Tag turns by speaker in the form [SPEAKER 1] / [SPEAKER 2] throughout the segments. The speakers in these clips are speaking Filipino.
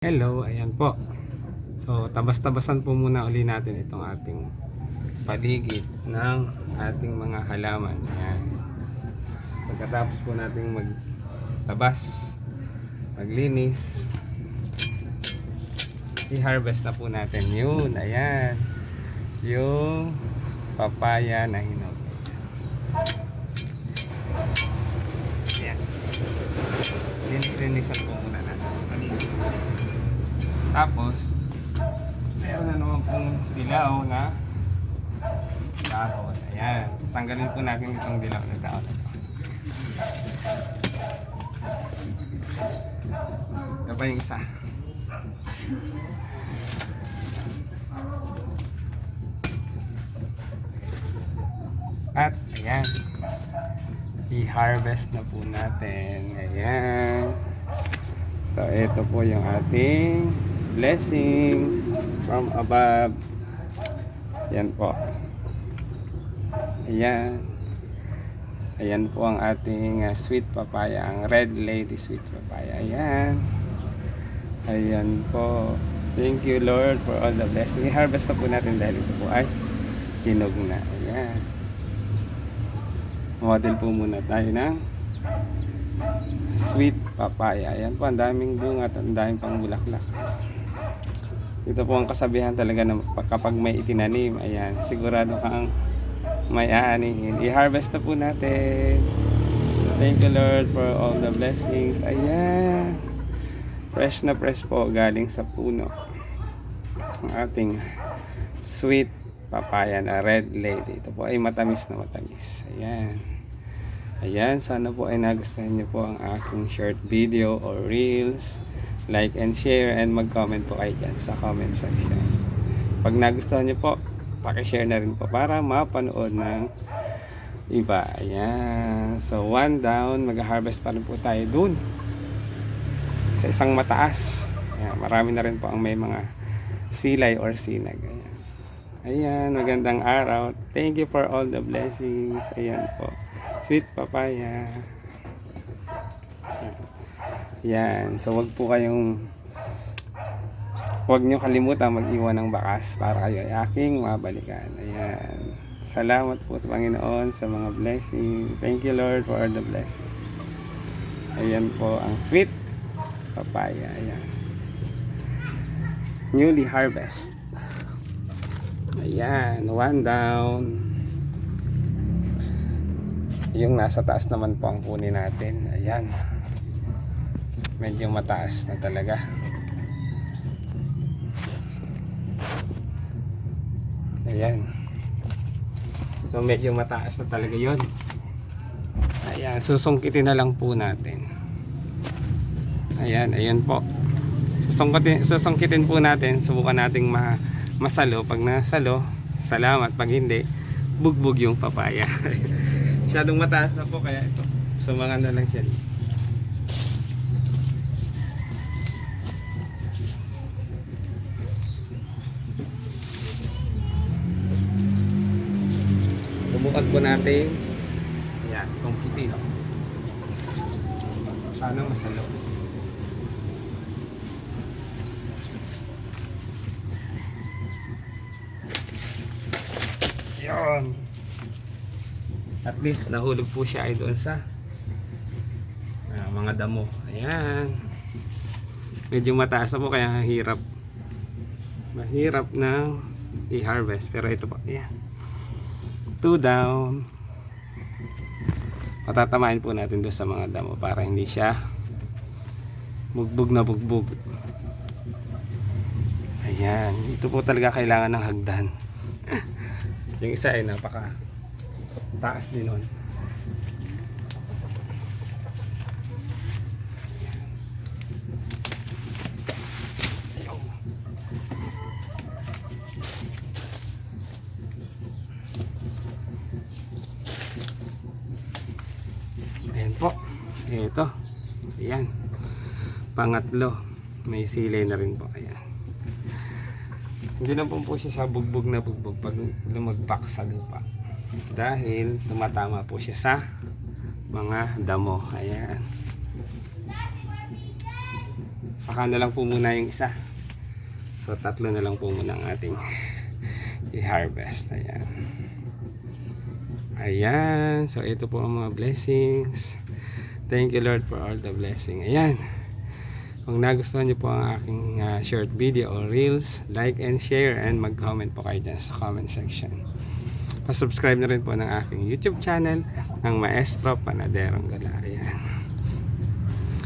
[SPEAKER 1] Hello, ayan po. So, tabas-tabasan po muna uli natin itong ating paligid ng ating mga halaman. Ayan. Pagkatapos po natin magtabas, maglinis, i-harvest na po natin yun. Ayan. Yung papaya na hinog. Ayan. Linis-linisan po muna natin. Tapos, meron na naman pong dilaw na dahon. Ayan. Tanggalin po natin itong dilaw na dahon. Ito pa yung isa. At, ayan. I-harvest na po natin. Ayan. So, ito po yung ating blessings from above. Yan po. Ayan. Ayan po ang ating sweet papaya, ang red lady sweet papaya. Ayan. Ayan po. Thank you Lord for all the blessings. I-harvest na po natin dahil ito po ay hinog na. Ayan. Model po muna tayo ng sweet papaya. Ayan po, ang daming bunga at ang daming pang bulaklak. Ito po ang kasabihan talaga na kapag may itinanim, ayan, sigurado kang may aanihin. I-harvest na po natin. Thank you Lord for all the blessings. Ayan. Fresh na fresh po galing sa puno. Ang ating sweet papaya na red lady. Ito po ay matamis na matamis. Ayan. Ayan, sana po ay nagustuhan niyo po ang aking short video or reels. Like and share and mag-comment po kayo dyan sa comment section. Pag nagustuhan niyo po, pakishare na rin po para mapanood ng iba. Ayan. So, one down, mag-harvest pa rin po tayo dun sa isang mataas. Ayan, marami na rin po ang may mga silay or sinag. Ayan. Ayan, magandang araw. Thank you for all the blessings. Ayan po. Sweet papaya. Ayan. Yan, so wag nyo kalimutan mag-iwan ng bakas para kayo ay aking mabalikan. Ayan, salamat po sa Panginoon sa mga blessing. Thank you Lord for the blessing. Ayan po ang sweet papaya. Ayan, newly harvest. Ayan, one down. Yung nasa taas naman po ang kunin natin. Ayan, medyo mataas na talaga. Ayan. So medyo mataas na talaga yon. Ayan, susungkitin na lang po natin. Ayan, ayan po. Susungkitin po natin. Subukan nating masalo. Pag nasalo, salamat. Pag hindi, bugbog yung papaya. Masyadong mataas na po kaya ito. Sumangan na lang siya. Subukan po natin. Ayan, sungkitin. Sana masalo. Ayan. At least nahulog po siya ay doon sa mga damo. Ayan. Medyo mataas na po kaya mahirap na i-harvest. Pero ito po. Ayan. 2 down. Patatamain po natin doon sa mga damo para hindi siya bugbog na bugbog. Ayan, ito po talaga kailangan ng hagdan. Yung isa ay napaka taas din nun. Ayan po. Ito. Ayan. Pangatlo. May silay na rin po. Ayan. Hindi na po siya sa bugbog na bugbog pag lumagpak sa lupa. Dahil tumatama po siya sa mga damo. Ayan. Baka na lang po muna yung isa. So, 3 na lang po muna ang ating i-harvest. Ayan. Ayan. So, ito po ang mga blessings. Thank you, Lord, for all the blessing. Ayan. Kung nagustuhan niyo po ang aking short video or reels, like and share and mag-comment po kayo dyan sa comment section. Pa-subscribe na rin po ng aking YouTube channel ng Maestro Panaderong Gala. Ayan.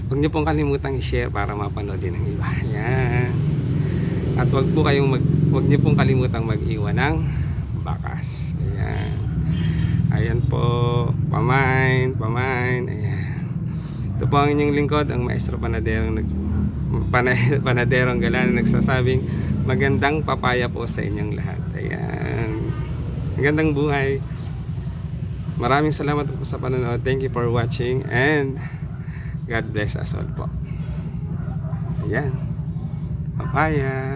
[SPEAKER 1] Huwag niyo pong kalimutang i-share para mapanood din ng iba. Ayan. At huwag niyo pong kalimutang mag-iwan ng bakas. Ayan. Ayan po. Pamain. Ayan. Ito po ang inyong lingkod, ang Maestro Panaderong Gala na nagsasabing magandang papaya po sa inyong lahat. Ayan. Magandang buhay. Maraming salamat po sa panonood. Thank you for watching and God bless us all po. Ayan. Papaya.